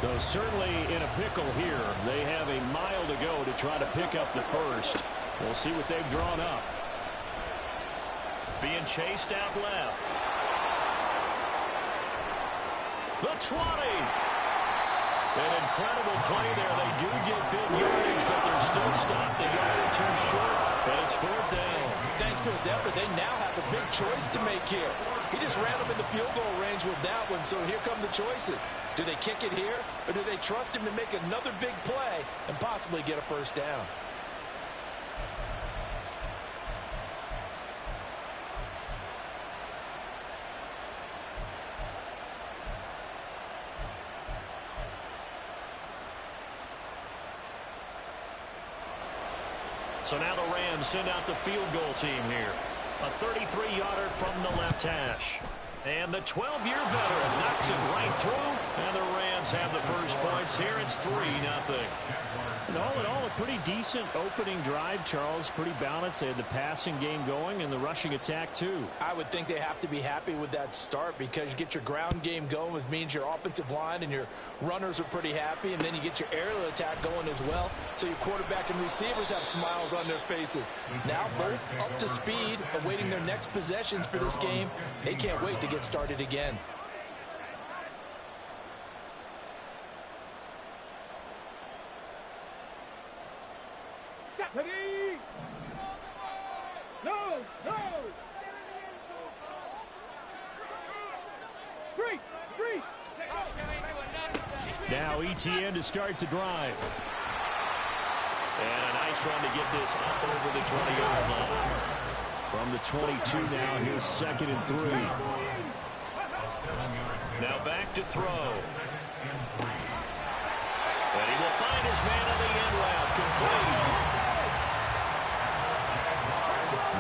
Though certainly in a pickle here. They have a mile to go to try to pick up the first. We'll see what they've drawn up. Being chased out left. The 20. An incredible play there. They do get big yardage, but they're still stopped. They got it too short, and it's 4th down. Thanks to his effort, they now have a big choice to make here. He just ran them in the field goal range with that one, so here come the choices. Do they kick it here, or do they trust him to make another big play and possibly get a first down? So now the Rams send out the field goal team here. A 33-yarder from the left hash. And the 12-year veteran knocks it right through. And the Rams have the first points here. It's 3-0. And all in all, a pretty decent opening drive, Charles. Pretty balanced. They had the passing game going and the rushing attack, too. I would think they have to be happy with that start because you get your ground game going, which means your offensive line and your runners are pretty happy, and then you get your aerial attack going as well. So your quarterback and receivers have smiles on their faces. Now both up to speed, awaiting their next possessions for this game. They can't wait to get started again. Ready? No, no. 3. Now ETN to start the drive. And a nice run to get this up over the 20-yard line. From the 22 now, here's 2nd and 3. Now back to throw. And he will find his man on the end route. Complete.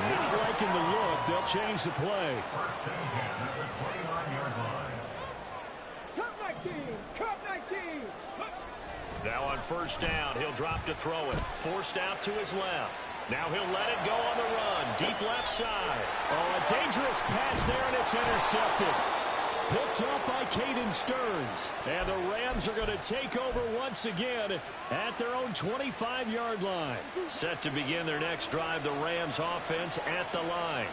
Not liking the look. They'll change the play. Cut 19. Cut 19. Now on 1st down, he'll drop to throw it. Forced out to his left. Now he'll let it go on the run. Deep left side. Oh, a dangerous pass there, and it's intercepted. Picked up by Caden Stearns. And the Rams are going to take over once again at their own 25-yard line. Set to begin their next drive, the Rams offense at the line.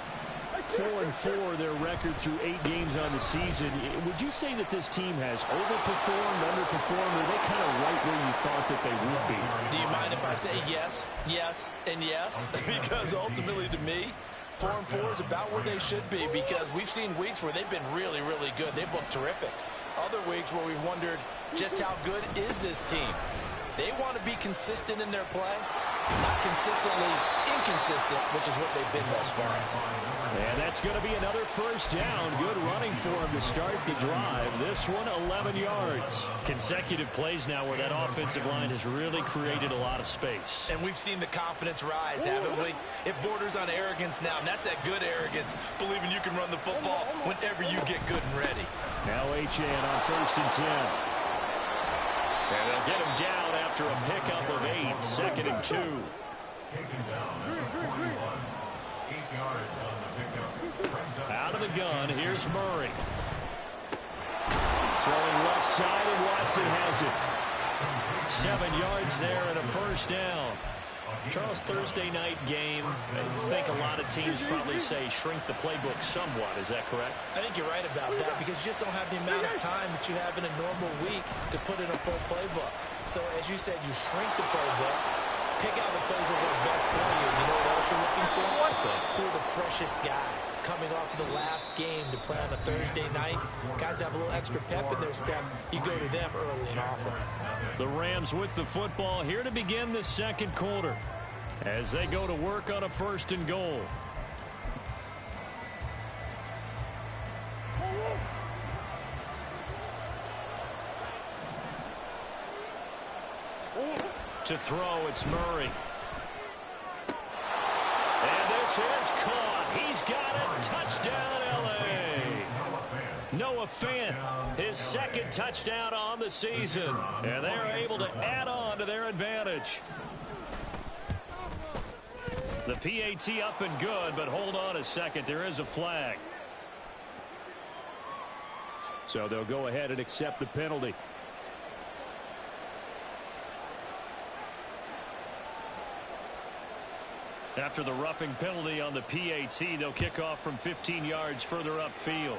4-4 their record through 8 games on the season. Would you say that this team has overperformed, underperformed, or are they kind of right where you thought that they would be? Do you mind if I say yes, yes, and yes? Because ultimately to me, 4-4 is about where they should be because we've seen weeks where they've been really, really good. They've looked terrific. Other weeks where we wondered just how good is this team. They want to be consistent in their play, not consistently inconsistent, which is what they've been thus far. And that's going to be another 1st down. Good running for him to start the drive. This one, 11 yards. Consecutive plays now where that offensive line has really created a lot of space. And we've seen the confidence rise, haven't we? It borders on arrogance now, and that's that good arrogance, believing you can run the football whenever you get good and ready. Now HN on 1st and 10. And they'll get him down after a pickup of 8, 2nd and 2. Out of the gun, here's Murray. Throwing left side, and Watson has it. 7 yards there and a 1st down. Charles, Thursday night game, I think a lot of teams probably say shrink the playbook somewhat. Is that correct? I think you're right about that because you just don't have the amount of time that you have in a normal week to put in a full playbook. So as you said, you shrink the playbook, pick out the plays that work best for you. You know what else you're looking for? What's up? Who are the freshest guys coming off the last game to play on a Thursday night? Guys have a little extra pep in their step. You go to them early and often. The Rams with the football here to begin the 2nd quarter as they go to work on a 1st and goal. To throw, it's Murray. And this is caught. He's got it. Touchdown, L.A. Noah Fant, his 2nd touchdown on the season. And they're able to add on to their advantage. The PAT up and good, but hold on a second. There is a flag. So they'll go ahead and accept the penalty. After the roughing penalty on the PAT, they'll kick off from 15 yards further upfield.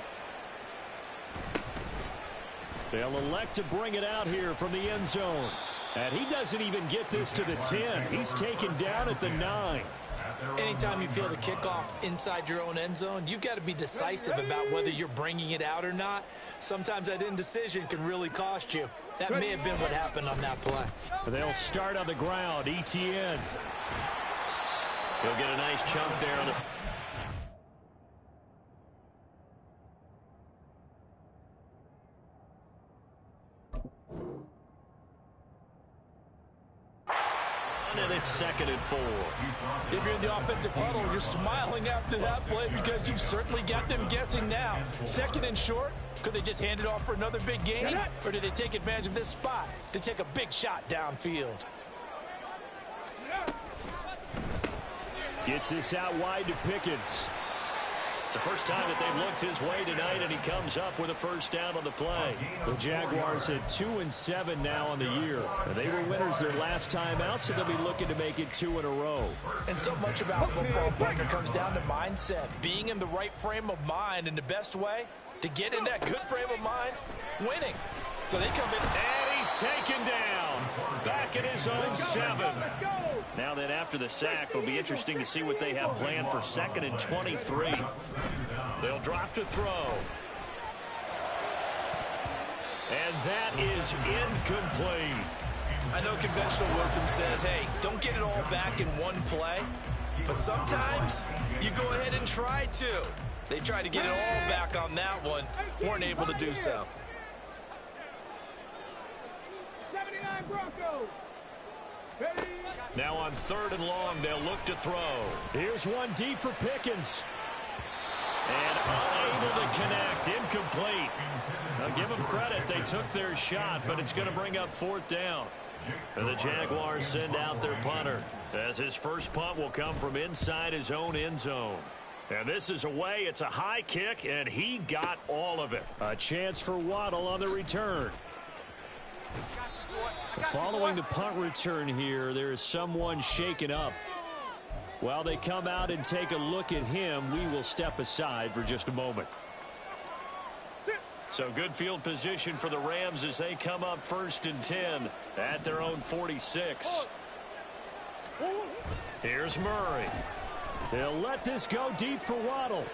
They'll elect to bring it out here from the end zone. And he doesn't even get this to the 10. He's taken down at the 9. Anytime you feel the kickoff inside your own end zone, you've got to be decisive about whether you're bringing it out or not. Sometimes that indecision can really cost you. That may have been what happened on that play. They'll start on the ground. ETN. He'll get a nice chunk there on the... And it's 2nd and 4. If you're in the offensive huddle, you're smiling after that play because you've certainly got them guessing now. 2nd and short, could they just hand it off for another big gain? Or do they take advantage of this spot to take a big shot downfield? Gets this out wide to Pickens. It's the first time that they've looked his way tonight, and he comes up with a first down on the play. The Jaguars at 2-7 now on the year. They were winners their last time out, so they'll be looking to make it 2 in a row. And so much about football, partner, comes down to mindset. Being in the right frame of mind, and the best way to get in that good frame of mind, winning. So they come in. And he's taken down. Back at his own 7. Now then, after the sack, it'll be interesting to see what they have planned for 2nd and 23. They'll drop to throw. And that is incomplete. I know conventional wisdom says, hey, don't get it all back in one play. But sometimes you go ahead and try to. They tried to get it all back on that one. Weren't able to do so. 79 Broncos. Now on 3rd and long, they'll look to throw. Here's one deep for Pickens. And unable to connect. Incomplete. Now give them credit. They took their shot, but it's going to bring up 4th down. And the Jaguars send out their punter, as his first punt will come from inside his own end zone. And this is away. It's a high kick, and he got all of it. A chance for Waddle on the return. Following the punt return here, there is someone shaken up. While they come out and take a look at him, we will step aside for just a moment. So good field position for the Rams as they come up 1st and 10 at their own 46. Here's Murray. They'll let this go deep for Waddle.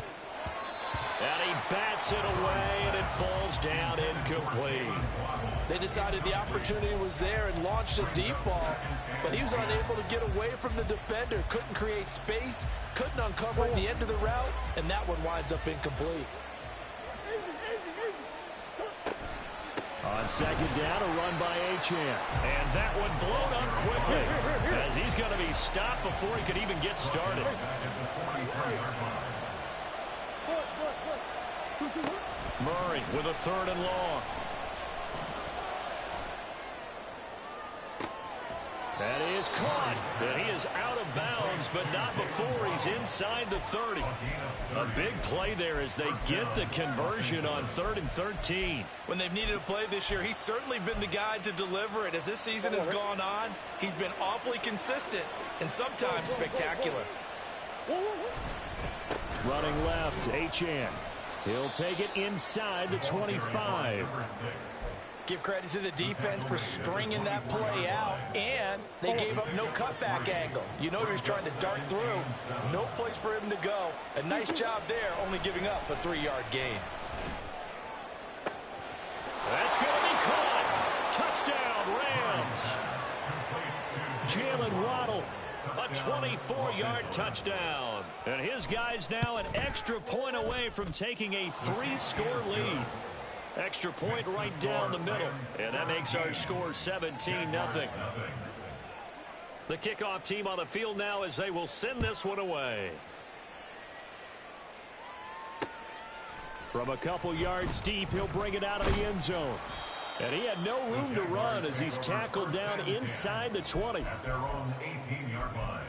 And he bats it away, and it falls down incomplete. They decided the opportunity was there and launched a deep ball, but he was unable to get away from the defender, couldn't create space, couldn't uncover the end of the route, and that one winds up incomplete. On 2nd down, a run by Achane. And that one blown up quickly, as he's going to be stopped before he could even get started. Murray with a 3rd and long. That is caught. And he is out of bounds, but not before he's inside the 30. A big play there as they get the conversion on 3rd and 13. When they've needed a play this year, he's certainly been the guy to deliver it. As this season has gone on, he's been awfully consistent and sometimes spectacular. Running left, Achane. He'll take it inside the 25. Give credit to the defense for stringing that play out, and they gave up no cutback angle. You know he was trying to dart through. No place for him to go. A nice job there, only giving up a 3-yard gain. That's going to be caught. Touchdown, Rams. Jalen Waddle, a 24-yard touchdown. And his guys now an extra point away from taking a 3-score lead. Extra point right down the middle. And that makes our score 17-0. The kickoff team on the field now as they will send this one away. From a couple yards deep, he'll bring it out of the end zone. And he had no room to run as he's tackled down inside the 20. At their own 18-yard line.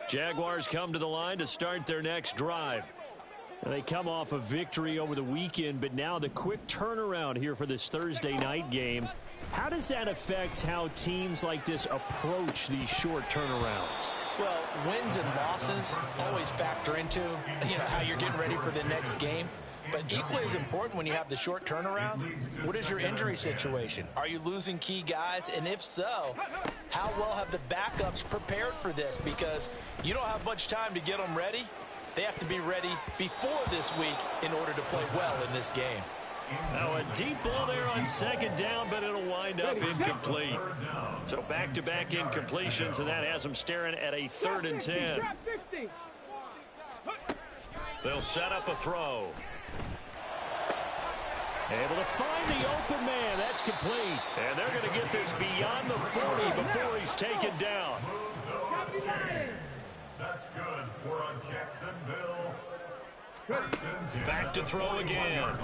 Jaguars come to the line to start their next drive. They come off a victory over the weekend, but now the quick turnaround here for this Thursday night game. How does that affect how teams like this approach these short turnarounds? Well, wins and losses always factor into, how you're getting ready for the next game. But equally as important when you have the short turnaround, what is your injury situation? Are you losing key guys? And if so, how well have the backups prepared for this? Because you don't have much time to get them ready. They have to be ready before this week in order to play well in this game. Now a deep ball there on second down, but it'll wind up incomplete. So back-to-back incompletions, and that has them staring at a 3rd and 10. They'll set up a throw. Able to find the open man. That's complete. And they're going to get this beyond the 40 before he's taken down. That's good for Jacksonville. Back to throw again.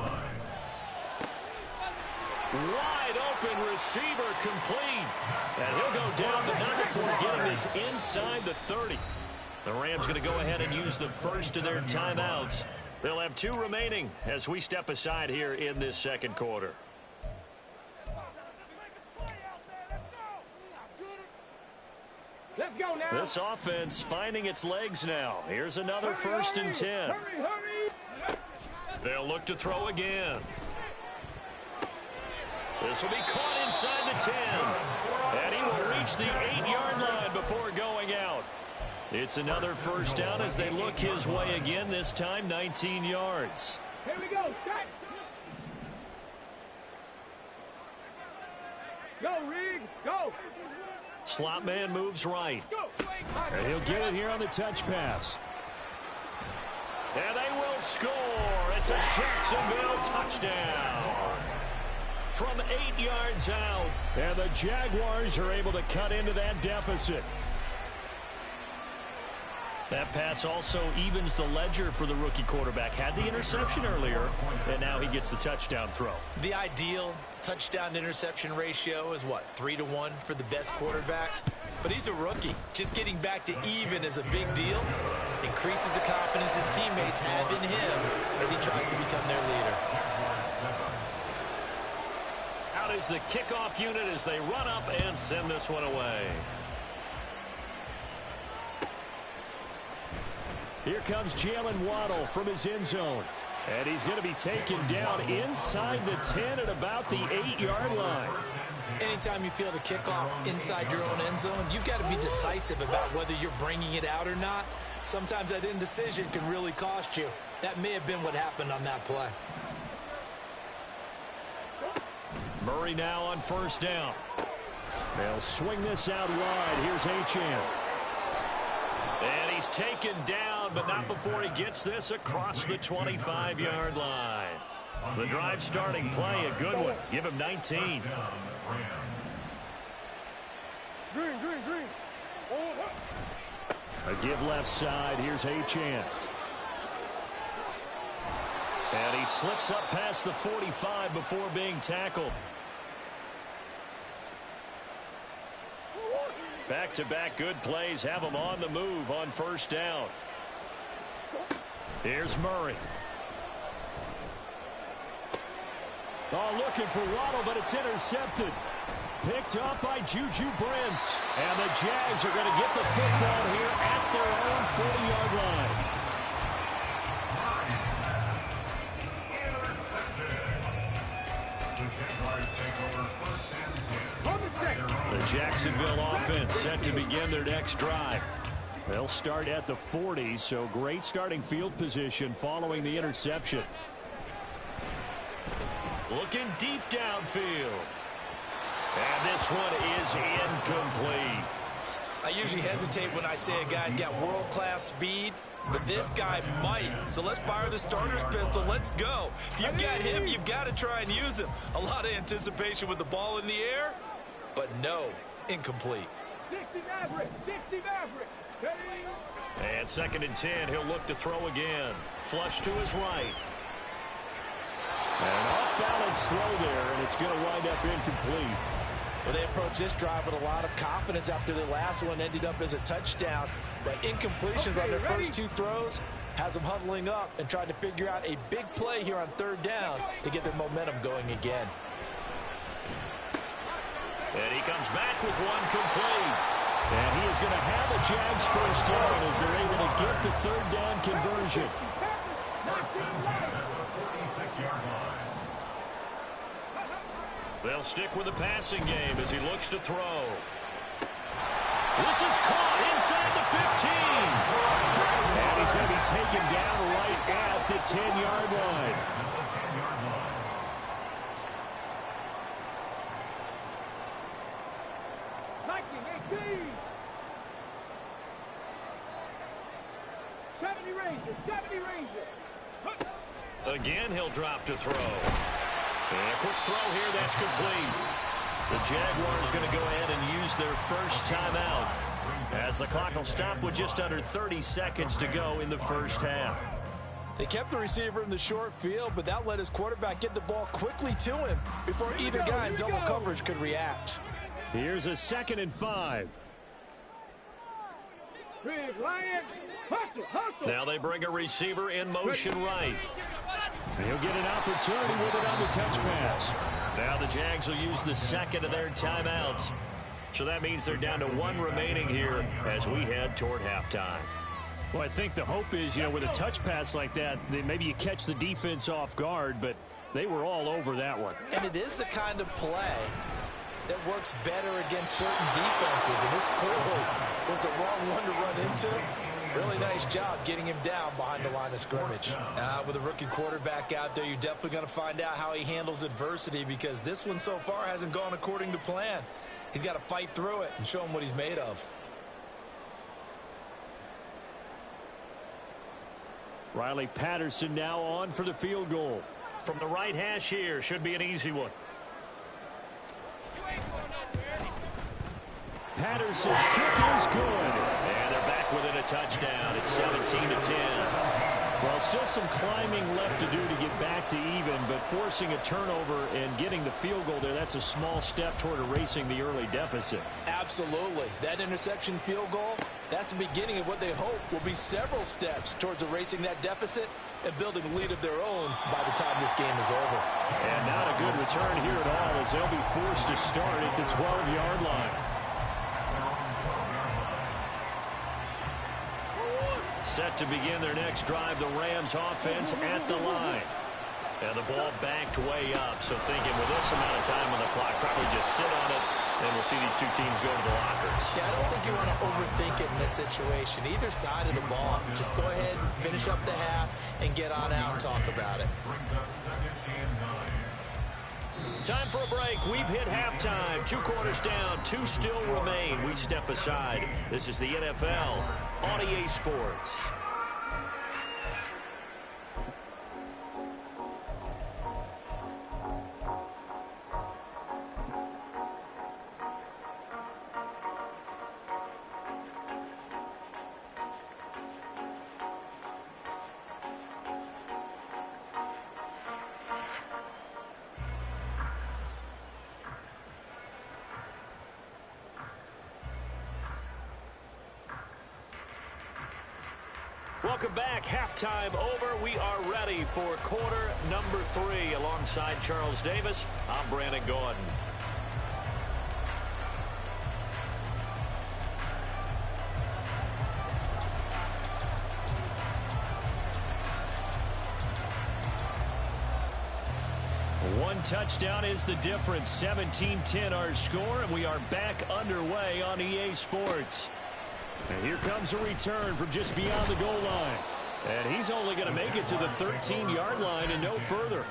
Wide open receiver complete. And he'll go down, but not before getting this inside the 30. The Rams going to go ahead and use the first of their timeouts. They'll have 2 remaining as we step aside here in this second quarter. Let's go now. This offense finding its legs now. Here's another 1st and 10. They'll look to throw again. This will be caught inside the 10. And he will reach the 8-yard line before going out. It's another 1st down as they look his way again, this time 19 yards. Here we go. Set. Go, Reed. Go. Slot man moves right. Go. And he'll get it here on the touch pass. And they will score. It's a Jacksonville touchdown. From 8 yards out. And the Jaguars are able to cut into that deficit. That pass also evens the ledger for the rookie quarterback. Had the interception earlier, and now he gets the touchdown throw. The ideal touchdown-interception ratio is, 3-to-1 for the best quarterbacks? But he's a rookie. Just getting back to even is a big deal. Increases the confidence his teammates have in him as he tries to become their leader. Out is the kickoff unit as they run up and send this one away. Here comes Jalen Waddle from his end zone. And he's going to be taken down inside the 10 at about the 8-yard line. Anytime you feel the kickoff inside your own end zone, you've got to be decisive about whether you're bringing it out or not. Sometimes that indecision can really cost you. That may have been what happened on that play. Murray now on 1st down. They'll swing this out wide. Here's Achane. And he's taken down, but not before he gets this across the 25-yard line. The drive starting play, a good one. Give him 19. Green. A give left side. Here's Achane. And he slips up past the 45 before being tackled. Back-to-back good plays have him on the move on 1st down. Here's Murray. Oh, looking for Waddle, but it's intercepted. Picked up by Juju Brents. And the Jags are going to get the football here at their own 40-yard line. The Jacksonville offense set to begin their next drive. They'll start at the 40, so great starting field position following the interception. Looking deep downfield. And this one is incomplete. I usually hesitate when I say a guy's got world-class speed, but this guy might. So let's fire the starter's pistol. Let's go. If you've got him, you've got to try and use him. A lot of anticipation with the ball in the air, but no, incomplete. 60 Maverick. And 2nd and 10, he'll look to throw again. Flush to his right. An off-balance throw there, and it's going to wind up incomplete. Well, they approached this drive with a lot of confidence after their last one ended up as a touchdown. But incompletions on their first 2 throws, has them huddling up and trying to figure out a big play here on third down to get their momentum going again. And he comes back with one complete. And he is going to have a Jags first down as they're able to get the third down conversion. They'll stick with the passing game as he looks to throw. This is caught inside the 15. And he's going to be taken down right at the 10-yard line. Again, he'll drop to throw. And a quick throw here, that's complete. The Jaguars going to go ahead and use their first timeout as the clock will stop with just under 30 seconds to go in the first half. They kept the receiver in the short field, but that let his quarterback get the ball quickly to him before either guy in double coverage could react. Here's a 2nd and 5. Now they bring a receiver in motion right. He'll get an opportunity with it on the touch pass. Now the Jags will use the second of their timeouts. So that means they're down to one remaining here as we head toward halftime. Well, I think the hope is, with a touch pass like that, maybe you catch the defense off guard, but they were all over that one. And it is the kind of play that works better against certain defenses, and this clearly was the wrong one to run into. Really nice job getting him down behind the line of scrimmage. With a rookie quarterback out there, you're definitely going to find out how he handles adversity, because this one so far hasn't gone according to plan. He's got to fight through it and show him what he's made of. Riley Patterson now on for the field goal. From the right hash here, should be an easy one. Patterson's kick is good. And they're back within a touchdown. It's 17-10. Well, still some climbing left to do to get back to even, but forcing a turnover and getting the field goal there, that's a small step toward erasing the early deficit. Absolutely. That interception field goal, that's the beginning of what they hope will be several steps towards erasing that deficit and building a lead of their own by the time this game is over. And not a good return here at all, as they'll be forced to start at the 12-yard line. Set to begin their next drive, the Rams offense at the line. And the ball backed way up, so thinking with this amount of time on the clock, probably just sit on it, and we'll see these two teams go to the lockers. Yeah, I don't think you want to overthink it in this situation. Either side of the ball, just go ahead, finish up the half, and get on out and talk about it. Time for a break. We've hit halftime. 2 quarters down, 2 still remain. We step aside. This is the NFL on EA Sports. Welcome back. Halftime over. We are ready for quarter number 3. Alongside Charles Davis, I'm Brandon Gordon. One touchdown is the difference. 17-10 our score, and we are back underway on EA Sports. And here comes a return from just beyond the goal line. And he's only going to make it to the 13-yard line and no further.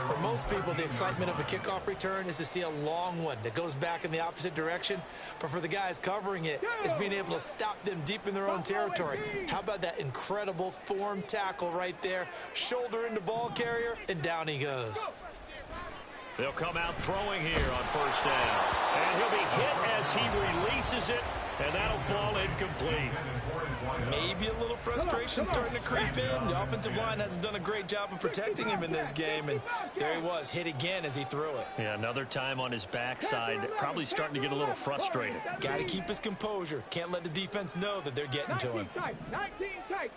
For most people, the excitement of a kickoff return is to see a long one that goes back in the opposite direction. But for the guys covering it, it's being able to stop them deep in their own territory. How about that incredible form tackle right there? Shoulder into ball carrier, and down he goes. They'll come out throwing here on first down. And he'll be hit as he releases it, and that'll fall incomplete. Maybe a little frustration starting to creep in. The offensive line hasn't done a great job of protecting him in this game, and there he was, hit again as he threw it. Yeah, another time on his backside, probably starting to get a little frustrated. Got to keep his composure. Can't let the defense know that they're getting to him. 19 tight.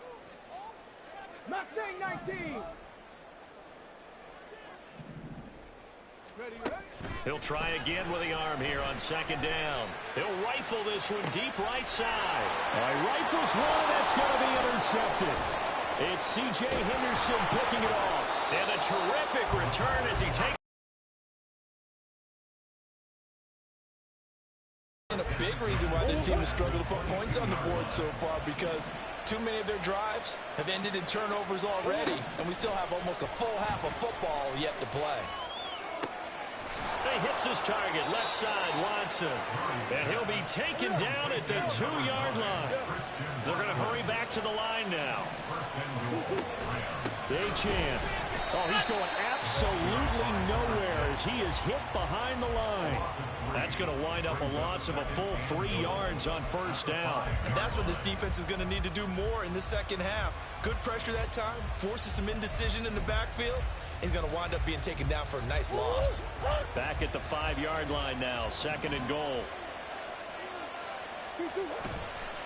Mustang 19. Ready, ready. He'll try again with the arm here on second down. He'll rifle this one deep right side. Rifles one, that's going to be intercepted. It's C.J. Henderson picking it off. And a terrific return as he takes. And a big reason why this team has struggled to put points on the board so far, because too many of their drives have ended in turnovers already, and we still have almost a full half of football yet to play. He hits his target, left side, Watson. And he'll be taken down at the 2-yard line. They're going to hurry back to the line now. Achane. Oh, he's going absolutely nowhere as he is hit behind the line. That's going to wind up a loss of a full 3 yards on first down. And that's what this defense is going to need to do more in the second half. Good pressure that time, forces some indecision in the backfield. He's going to wind up being taken down for a nice loss. Back at the 5-yard line now, second and goal.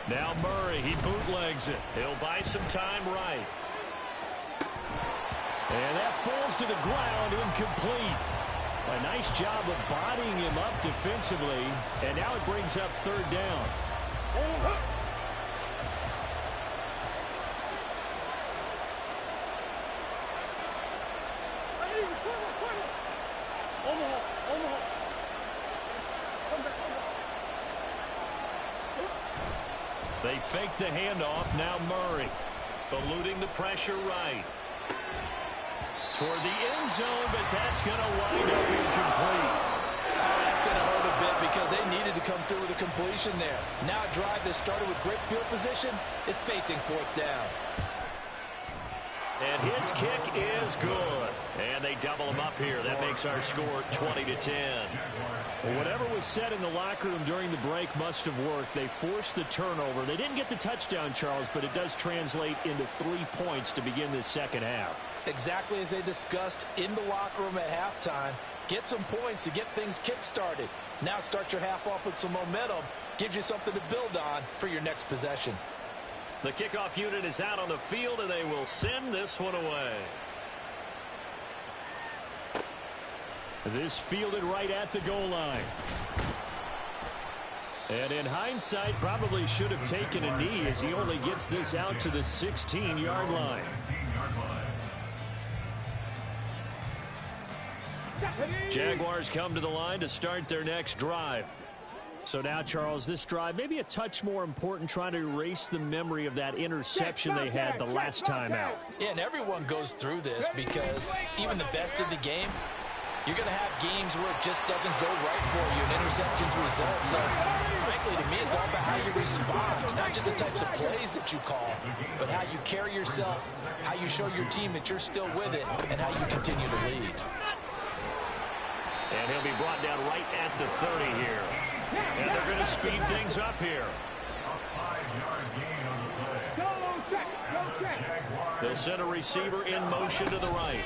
Now Murray, he bootlegs it. He'll buy some time right. And that falls to the ground, incomplete. A nice job of bodying him up defensively, and now it brings up third down. They fake the handoff. Now Murray, eluding the pressure right. Toward the end zone, but that's going to wind up incomplete. That's going to hurt a bit because they needed to come through with a completion there. Now a drive that started with great field position is facing fourth down. And his kick is good. And they double him up here. That makes our score 20-10. Well, whatever was said in the locker room during the break must have worked. They forced the turnover. They didn't get the touchdown, Charles, but it does translate into 3 points to begin this second half. Exactly as they discussed in the locker room at halftime. Get some points to get things kick-started. Now start your half off with some momentum. Gives you something to build on for your next possession. The kickoff unit is out on the field, and they will send this one away. This fielded right at the goal line. And in hindsight, probably should have taken a knee as he only gets this out to the 16-yard line. Jaguars come to the line to start their next drive. So now, Charles, this drive may be a touch more important, trying to erase the memory of that interception they had the last time out. Yeah, and everyone goes through this because even the best in the game, you're going to have games where it just doesn't go right for you, and interceptions result. So, frankly, to me, it's all about how you respond, not just the types of plays that you call, but how you carry yourself, how you show your team that you're still with it, and how you continue to lead. And he'll be brought down right at the 30 here. And they're going to speed things up here. They'll send a receiver in motion to the right.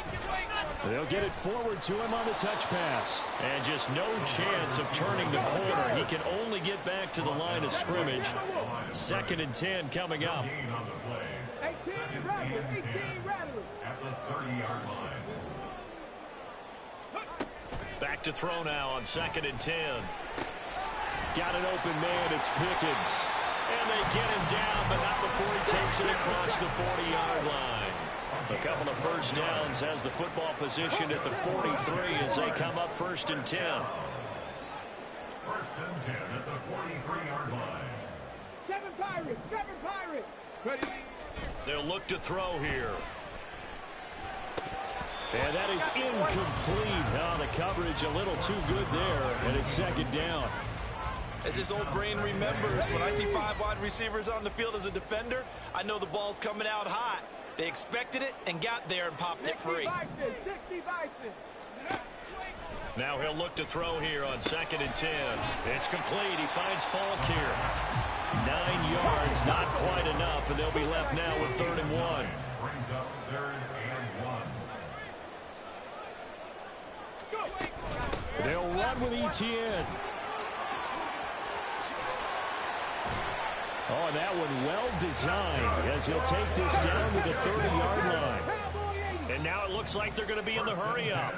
They'll get it forward to him on the touch pass. And just no chance of turning the corner. He can only get back to the line of scrimmage. 2nd and 10 coming up. 18 Rattler. At the 30-yard line. Back to throw now on 2nd and 10. Got an open man, it's Pickens. And they get him down, but not before he takes it across the 40-yard line. A couple of first downs has the football position at the 43 as they come up 1st and 10. 1st and 10 at the 43-yard line. 7 Pirates. 7 Pirates. Ready. They'll look to throw here. And that is incomplete. Oh, the coverage a little too good there, and it's 2nd down. As this old brain remembers, when I see 5 wide receivers on the field as a defender, I know the ball's coming out hot. They expected it and got there and popped it free. 60 Bison. Now he'll look to throw here on 2nd and 10. It's complete. He finds Falk here. 9 yards, not quite enough, and they'll be left now with 3rd and 1. Brings up 3rd and 1. They'll run with Etienne. Oh, that one well designed as he'll take this down to the 30-yard line. And now it looks like they're going to be in the hurry-up.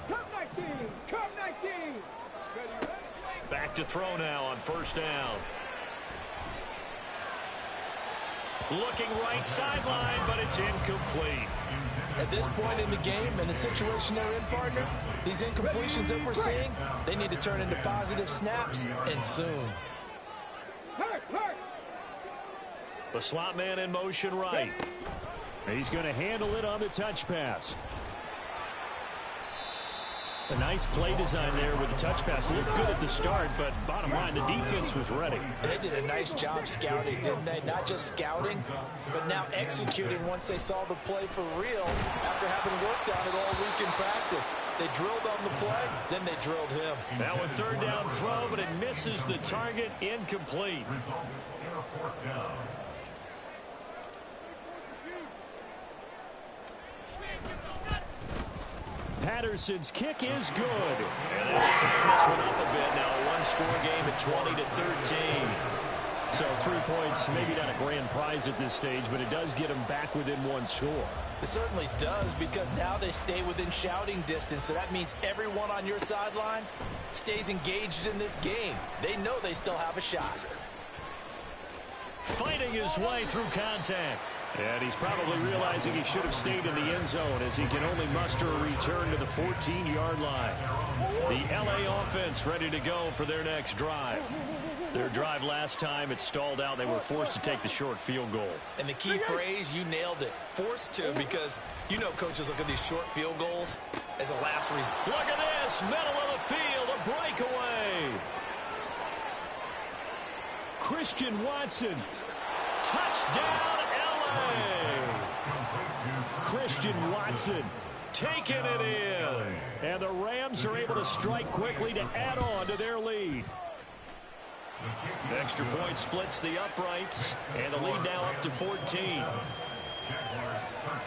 Come 19! Come 19! Back to throw now on first down. Looking right sideline, but it's incomplete. At this point in the game and the situation they're in, partner, these incompletions that we're seeing, they need to turn into positive snaps, and soon. Hurt! Hurt! The slot man in motion right. He's going to handle it on the touch pass. A nice play design there with the touch pass. Looked good at the start, but bottom line, the defense was ready. And they did a nice job scouting, didn't they? Not just scouting, but now executing once they saw the play for real after having worked on it all week in practice. They drilled on the play, then they drilled him. Now a third down throw, but it misses the target, incomplete. Results in a fourth down. Patterson's kick is good. And they'll tighten this one up a bit. Now a one-score game at 20-13. So 3 points, maybe not a grand prize at this stage, but it does get them back within one score. It certainly does, because now they stay within shouting distance, so that means everyone on your sideline stays engaged in this game. They know they still have a shot. Fighting his way through contact. And he's probably realizing he should have stayed in the end zone as he can only muster a return to the 14-yard line. The LA offense ready to go for their next drive. Their drive last time, it stalled out. They were forced to take the short field goal. And the key phrase, you nailed it, forced to, because you know coaches look at these short field goals as a last resort. Look at this, middle of the field, a breakaway. Christian Watson, touchdown LA. Christian Watson taking it in. And the Rams are able to strike quickly to add on to their lead. Extra point splits the uprights, and the lead now up to 14. Jaguars 13.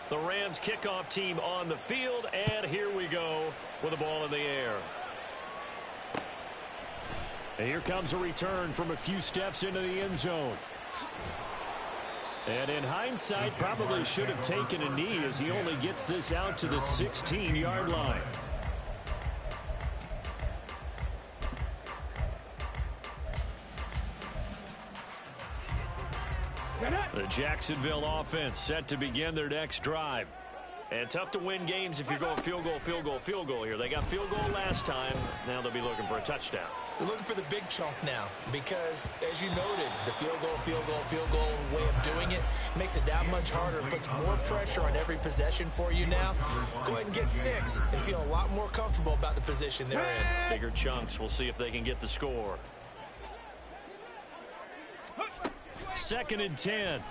The Rams kickoff team on the field, and here we go with the ball in the air. And here comes a return from a few steps into the end zone. And in hindsight, probably should have taken a knee as he only gets this out to the 16-yard line. The Jacksonville offense set to begin their next drive. And tough to win games if you're going field goal, field goal, field goal here. They got field goal last time. Now they'll be looking for a touchdown. They're looking for the big chunk now because, as you noted, the field goal, field goal, field goal way of doing it makes it that much harder. It puts more pressure on every possession for you now. Go ahead and get 6 and feel a lot more comfortable about the position they're in. Bigger chunks. We'll see if they can get the score. 2nd and 10.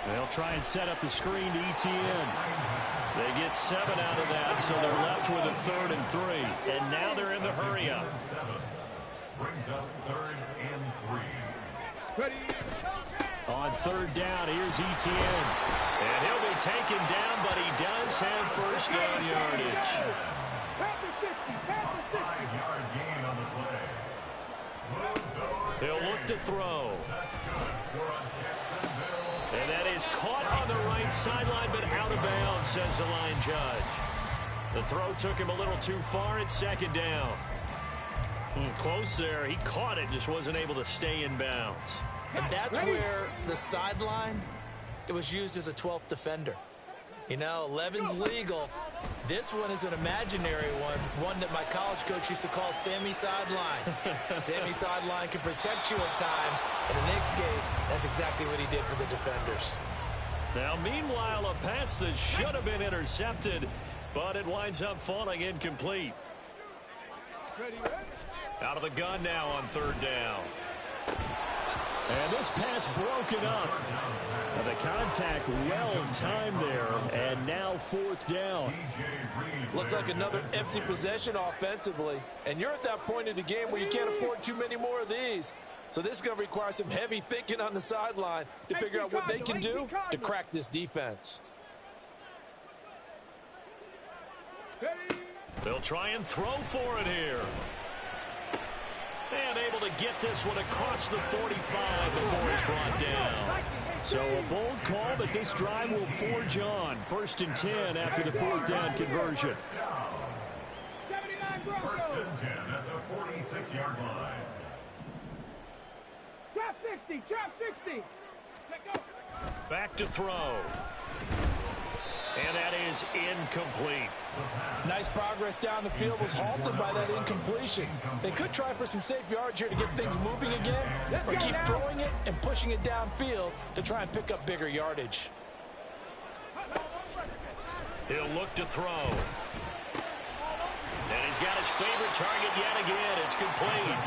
They'll try and set up the screen to Etienne. They get 7 out of that, so they're left with a 3rd and 3. And now they're in the hurry-up. Brings up 3rd and 3. On 3rd down, here's Etienne. And he'll be taken down, but he does have first down yardage. 5-yard gain on the play. He'll look to throw. And that is caught on the right sideline, but out of bounds, says the line judge. The throw took him a little too far. It's 2nd down. Close there. He caught it, just wasn't able to stay in bounds. And that's where the sideline, it was used as a 12th defender. You know, 11's legal. This one is an imaginary one that my college coach used to call Sammy Sideline. Sammy Sideline can protect you at times, and in this case, that's exactly what he did for the defenders. Now, meanwhile, a pass that should have been intercepted, but it winds up falling incomplete. Out of the gun now on 3rd down. And this pass broken up. The contact well timed there, and now 4th down. Looks like another empty possession offensively, and you're at that point in the game where you can't afford too many more of these. So this is going to require some heavy thinking on the sideline to figure out what they can do to crack this defense. They'll try and throw for it here. And able to get this one across the 45 before he's brought down. So a bold call, but this drive will forge on. 1st and 10 after the 4th down conversion. 1st and 10 at the 46-yard line. Trap 60, trap 60. Let go. Back to throw. And that is incomplete. Nice progress down the field, was halted by that incompletion. They could try for some safe yards here to get things moving again, or keep throwing it and pushing it downfield to try and pick up bigger yardage. He'll look to throw. And he's got his favorite target yet again. It's complete.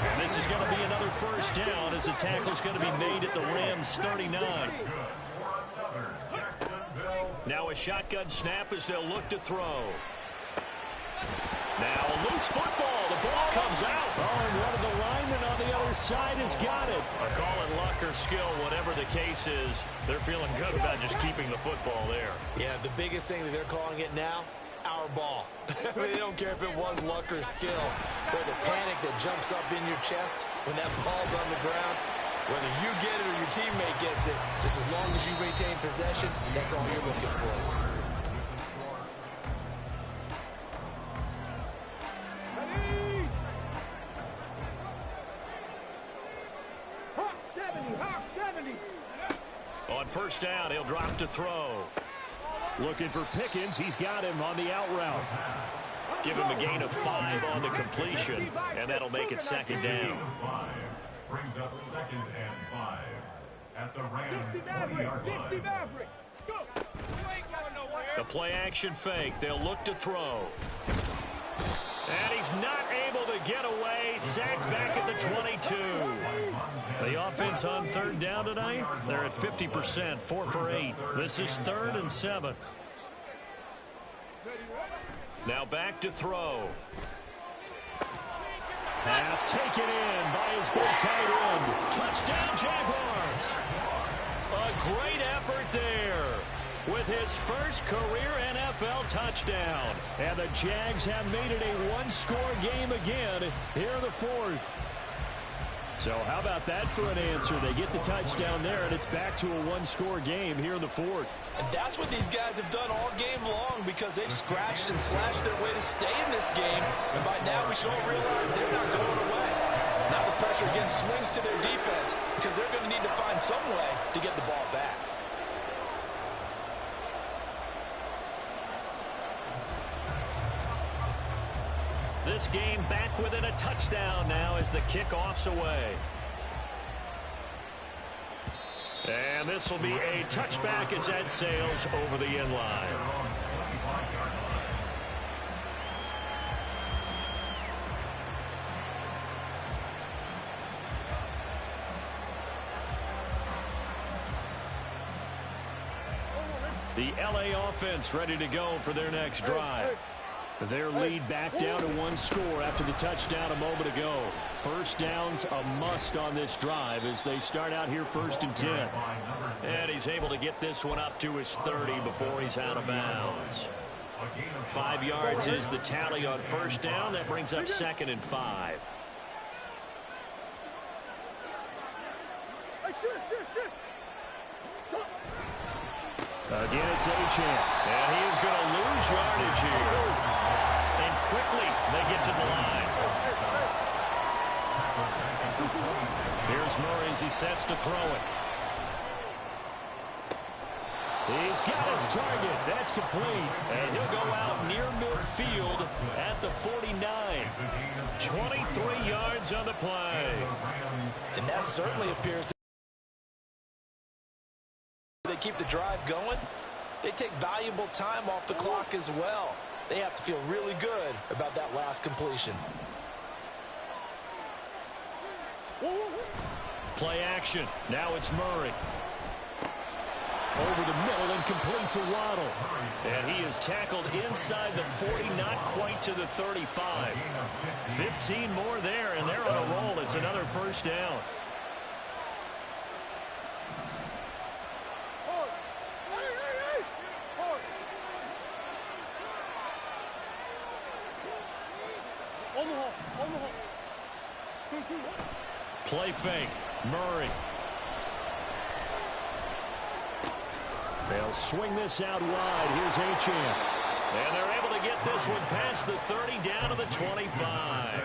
And this is going to be another 1st down as the tackle's going to be made at the Rams' 39. Now a shotgun snap as they'll look to throw. Now a loose football. The ball comes out. Oh, and one of the linemen on the other side has got it. A call it luck or skill, whatever the case is, they're feeling good about just keeping the football there. Yeah, the biggest thing that they're calling it now, our ball. They don't care if it was luck or skill, or the panic that jumps up in your chest when that ball's on the ground. Whether you get it or your teammate gets it, just as long as you retain possession, that's all you're looking for. Hawk 70, Hawk 70. On 1st down, he'll drop to throw. Looking for Pickens. He's got him on the out route. Give him a gain of 5 on the completion, and that'll make it 2nd down. Brings up 2nd and 5 at the Rams' 20-yard line. Go. You ain't going nowhere. The play action fake. They'll look to throw. And he's not able to get away. Sacked back at the 22. The offense on 3rd down tonight, they're at 50%, 4 for 8. This is 3rd and 7. Now back to throw. Pass taken in by his big tight end. Touchdown, Jaguars. A great effort there with his first career NFL touchdown. And the Jags have made it a one-score game again here in the 4th. So how about that for an answer? They get the touchdown there, and it's back to a one-score game here in the 4th. And that's what these guys have done all game long, because they've scratched and slashed their way to stay in this game. And by now we should all realize they're not going away. Now the pressure again swings to their defense, because they're going to need to find some way to get the ball back. This game back within a touchdown now as the kickoff's away. And this will be a touchback as that sails over the end line. The LA offense ready to go for their next drive. Their lead back down to 1 score after the touchdown a moment ago. 1st down's a must on this drive as they start out here 1st and 10. And he's able to get this one up to his 30 before he's out of bounds. 5 yards is the tally on 1st down. That brings up 2nd and 5. Again, it's Achane. And he is going to lose yardage here. And quickly, they get to the line. Here's Murray as he sets to throw it. He's got his target. That's complete. And he'll go out near midfield at the 49. 23 yards on the play. And that certainly appears to they keep the drive going. They take valuable time off the clock as well. They have to feel really good about that last completion. Play action. Now it's Murray. Over the middle and complete to Waddle. And he is tackled inside the 40, not quite to the 35. 15 more there, and they're on a roll. It's another first down. Play fake. Murray. They'll swing this out wide. Here's Achane. And they're able to get this one past the 30 down to the 25.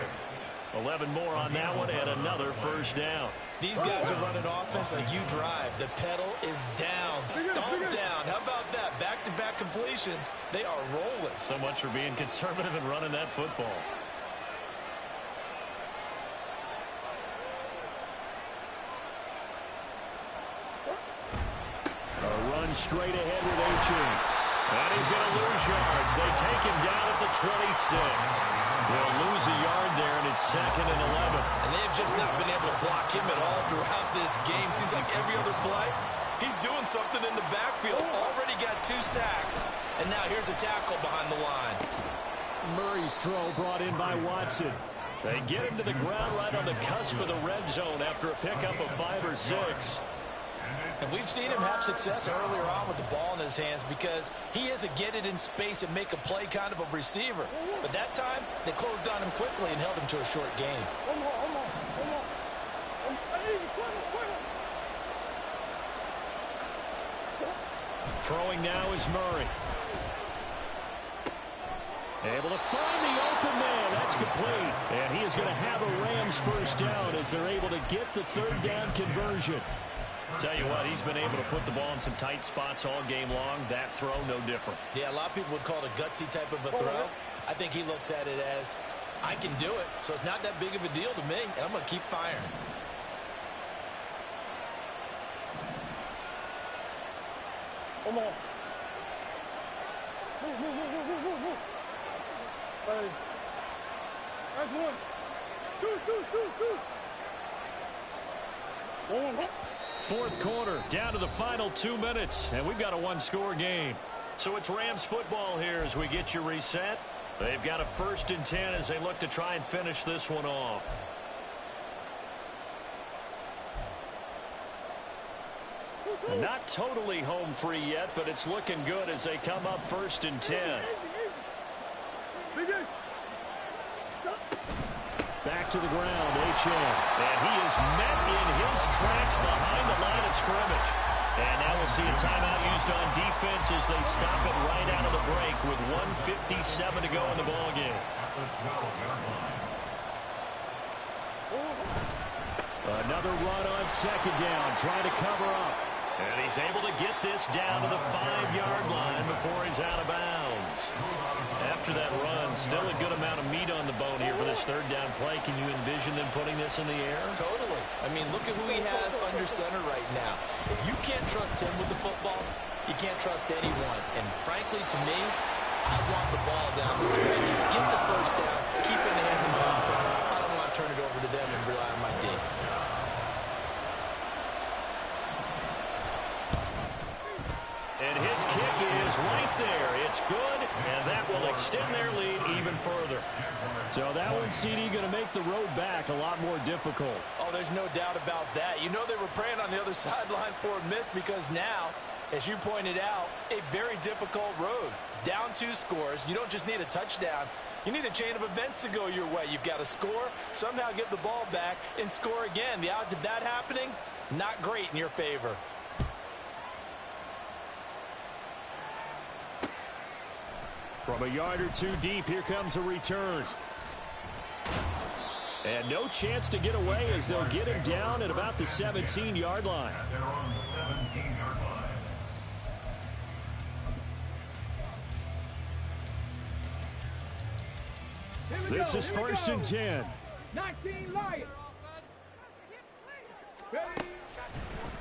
11 more on that one and another first down. These guys are running offense like you drive. The pedal is down. Stomp down. How about that? Back-to-back completions. They are rolling. So much for being conservative and running that football. Straight ahead with Achane. And he's going to lose yards. They take him down at the 26. They'll lose a yard there, and it's 2nd and 11. And they've just not been able to block him at all throughout this game. Seems like every other play, he's doing something in the backfield. Already got 2 sacks. And now here's a tackle behind the line. Murray's throw brought in by Watson. They get him to the ground right on the cusp of the red zone after a pickup of 5 or 6. And we've seen him have success earlier on with the ball in his hands because he is a get it in space and make a play kind of a receiver. But that time, they closed on him quickly and held him to a short gain. Throwing now is Murray. Able to find the open man. That's complete. And he is going to have a Rams first down as they're able to get the 3rd down conversion. Tell you what, he's been able to put the ball in some tight spots all game long. That throw, no different. Yeah, a lot of people would call it a gutsy type of a throw. I think he looks at it as, I can do it, so it's not that big of a deal to me, and I'm going to keep firing. Come on. Move. Hey. That's 1. 2. 1. 4th quarter, down to the final 2 minutes, and we've got a 1-score game. So it's Rams football here as we get you reset. They've got a 1st and 10 as they look to try and finish this one off. And not totally home free yet, but it's looking good as they come up 1st and 10. Back to the ground, Achane. And he is met in his tracks behind the line of scrimmage. And now we'll see a timeout used on defense as they stop it right out of the break with 1:57 to go in the ballgame. Another run on 2nd down, trying to cover up. And he's able to get this down to the 5-yard line before he's out of bounds. After that run, still a good amount of meat on the bone here for this 3rd down play. Can you envision them putting this in the air? Totally. I mean, look at who he has under center right now. If you can't trust him with the football, you can't trust anyone. And frankly, to me, I want the ball down the stretch, get the 1st down, keep it in the hands of my offense. I don't want to turn it over to them and rely on my D. And his kick is right there. It's good, and that will extend their lead even further. So that one, CD, going to make the road back a lot more difficult. Oh, there's no doubt about that. You know they were praying on the other sideline for a miss because now, as you pointed out, a very difficult road. Down 2 scores. You don't just need a touchdown. You need a chain of events to go your way. You've got to score, somehow get the ball back, and score again. The odds of that happening, not great in your favor. From a yard or 2 deep, here comes a return. And no chance to get away as they'll get him down at about the 17-yard line. This is 1st and 10. 19 Lions.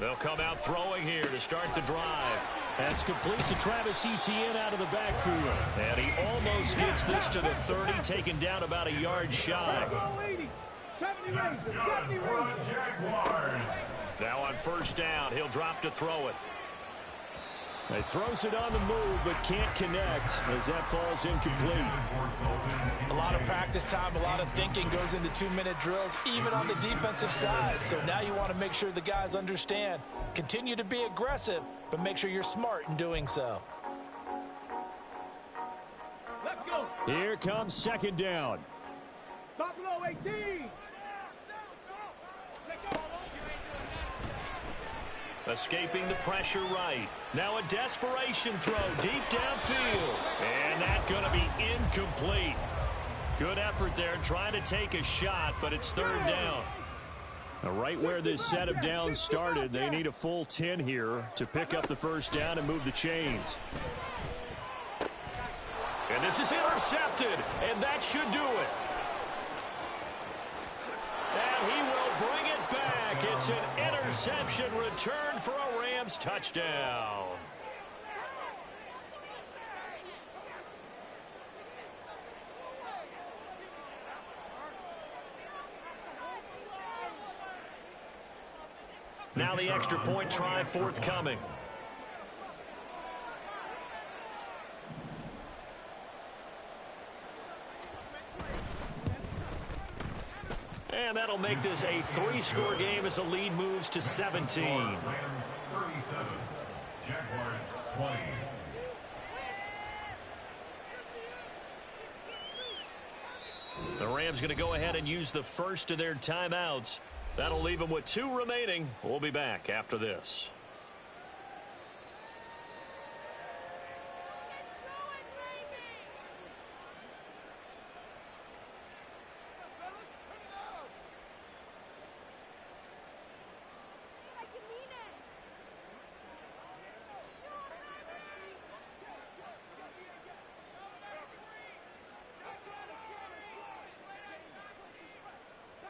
They'll come out throwing here to start the drive. That's complete to Travis Etienne out of the backfield. And he almost gets this to the 30, taken down about a yard shy. Jaguars. Now on 1st down, he'll drop to throw it. He throws it on the move, but can't connect as that falls incomplete. A lot of practice time, a lot of thinking goes into 2-minute drills, even on the defensive side. So now you want to make sure the guys understand. Continue to be aggressive, but make sure you're smart in doing so. Let's go. Here comes second down. Buffalo 18. Escaping the pressure right. Now a desperation throw deep downfield. And that's going to be incomplete. Good effort there trying to take a shot, but it's third down. Now right where this set of downs started, they need a full 10 here to pick up the first down and move the chains. And this is intercepted, and that should do it. And he will bring it back. It's an interception return for a Rams touchdown. Now the extra point try forthcoming. And that'll make this a 3-score game as the lead moves to 17. Rams 37, Jaguars 20. The Rams going to go ahead and use the first of their timeouts. That'll leave them with 2 remaining. We'll be back after this.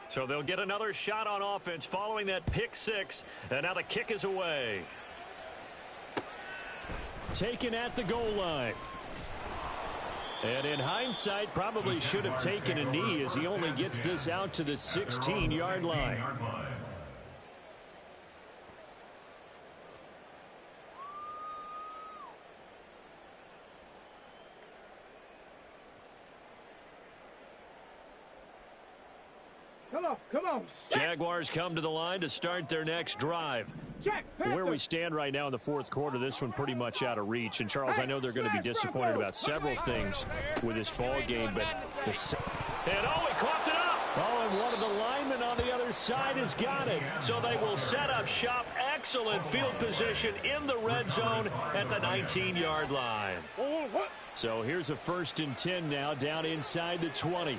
So they'll get another shot on offense following that pick 6. And now the kick is away. Taken at the goal line. And in hindsight, probably should have taken a knee as he only gets this out to the 16-yard line. Come on. Jaguars come to the line to start their next drive. Check. Where we stand right now in the fourth quarter, this one pretty much out of reach. And, Charles, I know they're going to be disappointed about several things with this ball game, but he coughed it up. Oh, and one of the linemen on the other side has got it. So they will set up shop. Excellent field position in the red zone at the 19-yard line. So here's a 1st and 10 now down inside the 20.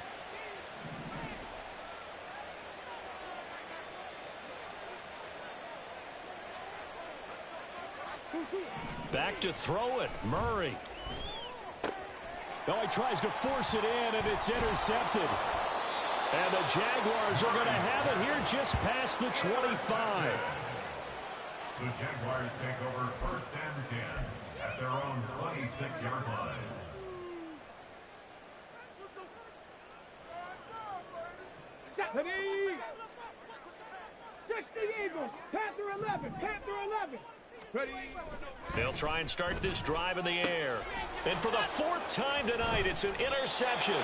Back to throw it, Murray. Oh, he tries to force it in, and it's intercepted. And the Jaguars are going to have it here just past the 25. The Jaguars take over 1st and 10 at their own 26-yard line. Stephanie! 60 Eagles. Panther 11. Panther 11. Ready? They'll try and start this drive in the air. And for the 4th time tonight, it's an interception.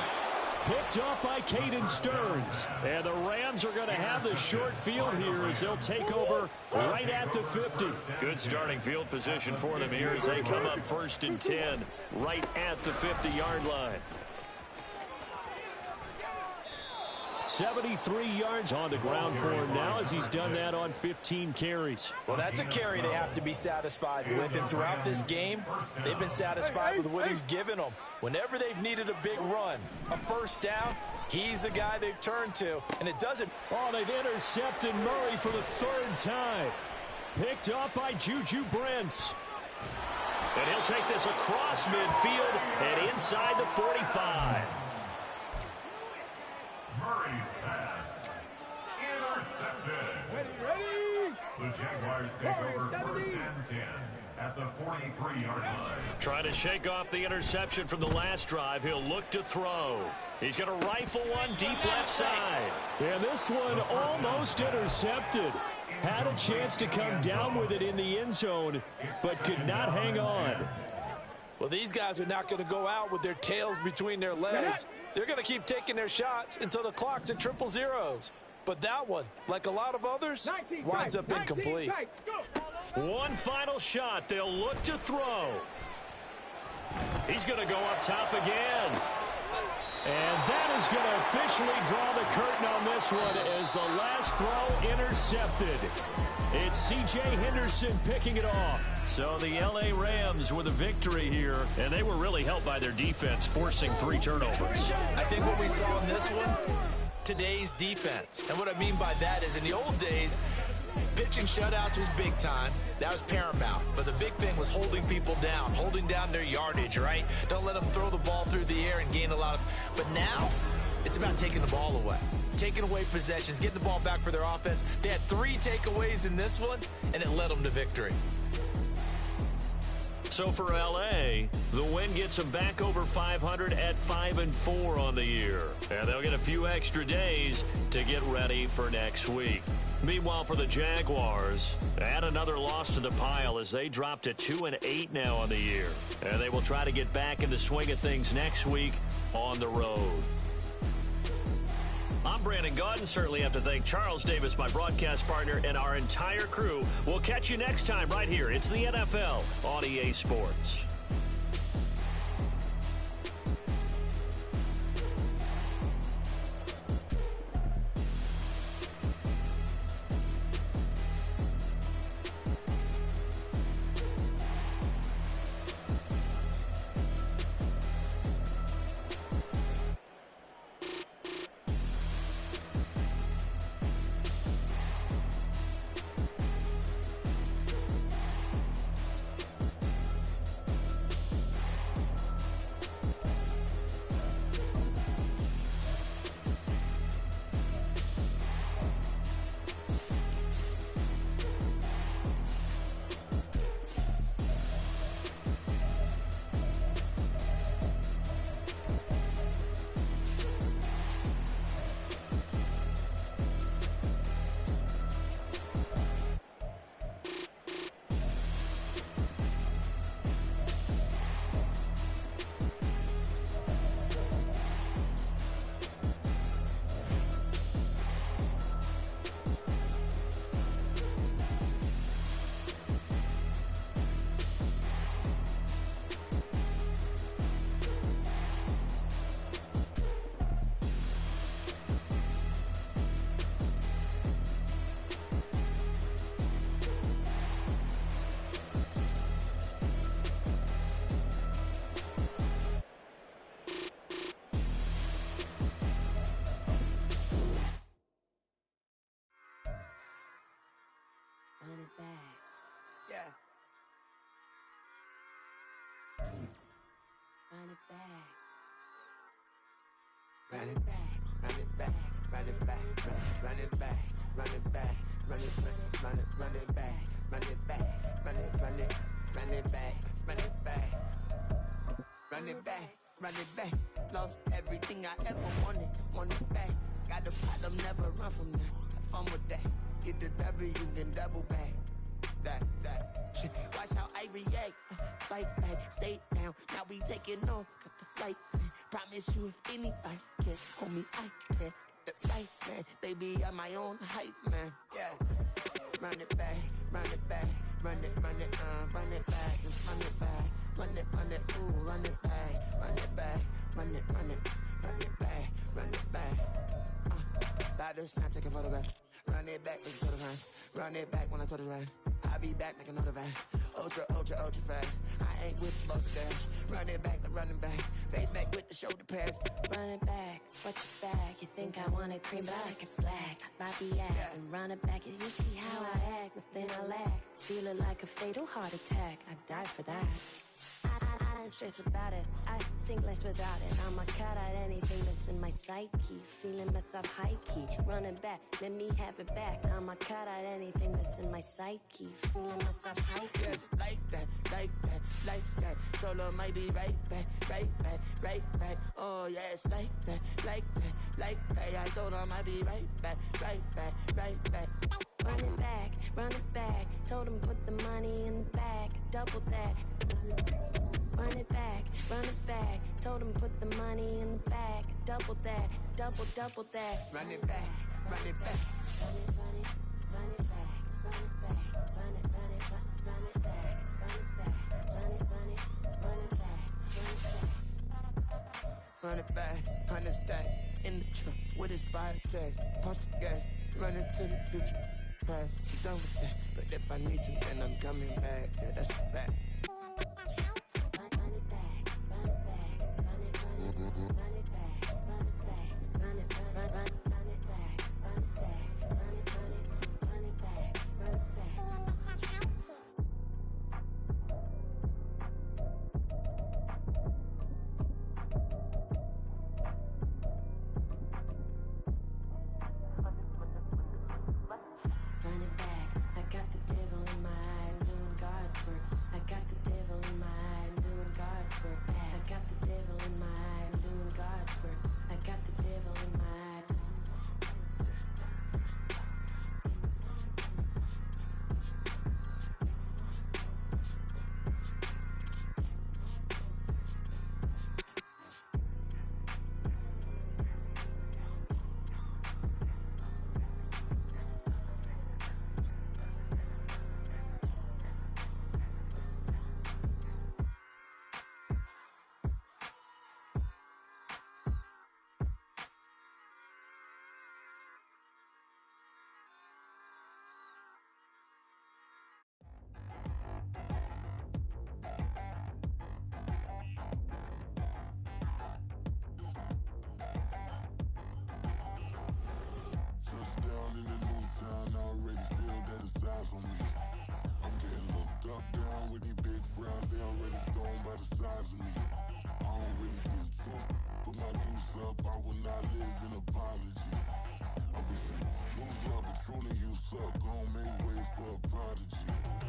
Picked up by Caden Stearns. And the Rams are going to have the short field here as they'll take over right at the 50. Good starting field position for them here as they come up 1st and 10 right at the 50-yard line. 73 yards on the ground for him now as he's done that on 15 carries. Well, that's a carry they have to be satisfied with. And throughout this game, they've been satisfied with what he's given them. Whenever they've needed a big run, a 1st down, he's the guy they've turned to. And it doesn't. Oh, they've intercepted Murray for the 3rd time. Picked up by Juju Brents. And he'll take this across midfield and inside the 45. Murray's pass intercepted. Ready? The Jaguars take over 1st and 10 at the 43-yard line. Trying to shake off the interception from the last drive. He'll look to throw. He's going to rifle one deep left side. And this one almost intercepted. Had a chance to come down with it in the end zone, but could not hang on. Well, these guys are not going to go out with their tails between their legs. They're going to keep taking their shots until the clock's at 000. But that one, like a lot of others, winds up incomplete. One final shot. They'll look to throw. He's going to go up top again. And that is going to officially draw the curtain on this one as the last throw intercepted. It's C.J. Henderson picking it off. So the L.A. Rams with a victory here, and they were really helped by their defense, forcing 3 turnovers. I think what we saw in this one, today's defense. And what I mean by that is in the old days, pitching shutouts was big time. That was paramount. But the big thing was holding people down, holding down their yardage, right? Don't let them throw the ball through the air and gain a lot of... But now, it's about taking the ball away. Taking away possessions, getting the ball back for their offense. They had 3 takeaways in this one, and it led them to victory. So for L.A., the win gets them back over 500 at 5-4 on the year. And they'll get a few extra days to get ready for next week. Meanwhile, for the Jaguars, add another loss to the pile as they drop to 2-8 now on the year. And they will try to get back in the swing of things next week on the road. I'm Brandon Gaudin. Certainly have to thank Charles Davis, my broadcast partner, and our entire crew. We'll catch you next time right here. It's the NFL on EA Sports. Run it back, run it back, run it back, run it back, run it back, run it back, run it back, run it back, run it back, run it back, run it back, run it back. Lost everything I ever wanted, want it back. Got the problem, never run from that. Have fun with that. Get the W, then double back. That shit. Watch how I react. Fight back, stay down. Now we taking off, got the flight. Promise you if anybody can, homie, I can. Get the right, man. Baby, I'm my own hype, man. Yeah. Run it back, run it back. Run it, run it back, run it back. Run it, ooh, run it back. Run it back, run it back, run it back. Baddest, not take a photograph. Run it back, make it to the fans. Run it back when I told it right. I'll be back, make another van. Ultra, ultra, ultra fast. I ain't with the lost dash. Run it back, like running back. Face back with the shoulder pads. Run it back, watch your back. You think I want it cream, but I like it black. Bobby act and run it back. You see how I act, nothing I lack. Feeling like a fatal heart attack. I'd die for that. I don't stress about it. I think less without it. I'ma cut out anything that's in my psyche. Feeling myself high key. Running back, let me have it back. I'ma cut out anything that's in my psyche. Feeling myself high key. Yes, like that, like that, like that. Told her might be right back, right back, right back. Oh yes, like that, like that, like that. I told her might be right back, right back, right back. run it back. Told him put the money in the bag, double that. Run it back, told him put the money in the bag, double that, double that. Run it back, run it back. Run it back, run it back, run it back, run it back, run it back, run it back. Run it back, 100 stack in the trunk with expired tag. Post the gas, running to the future. Past, I'm done with that. But if I need you, then I'm coming back. Yeah, that's a fact.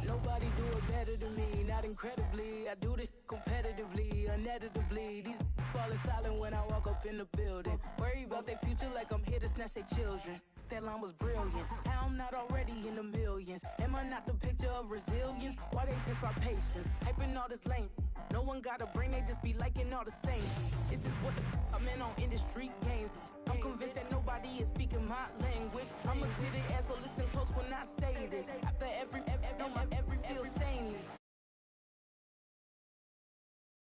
Nobody do it better than me, not incredibly. I do this competitively, uneditably. These falling silent when I walk up in the building. Worry about their future like I'm here to snatch their children. That line was brilliant. How I'm not already in the millions? Am I not the picture of resilience? Why they test my patience? Hyping all this lame. No one got a brain, they just be liking all the same. This is what the I'm in on industry games. I'm convinced that nobody is speaking my language. I'm a good ass, so listen close when I say this. After every feel stainless.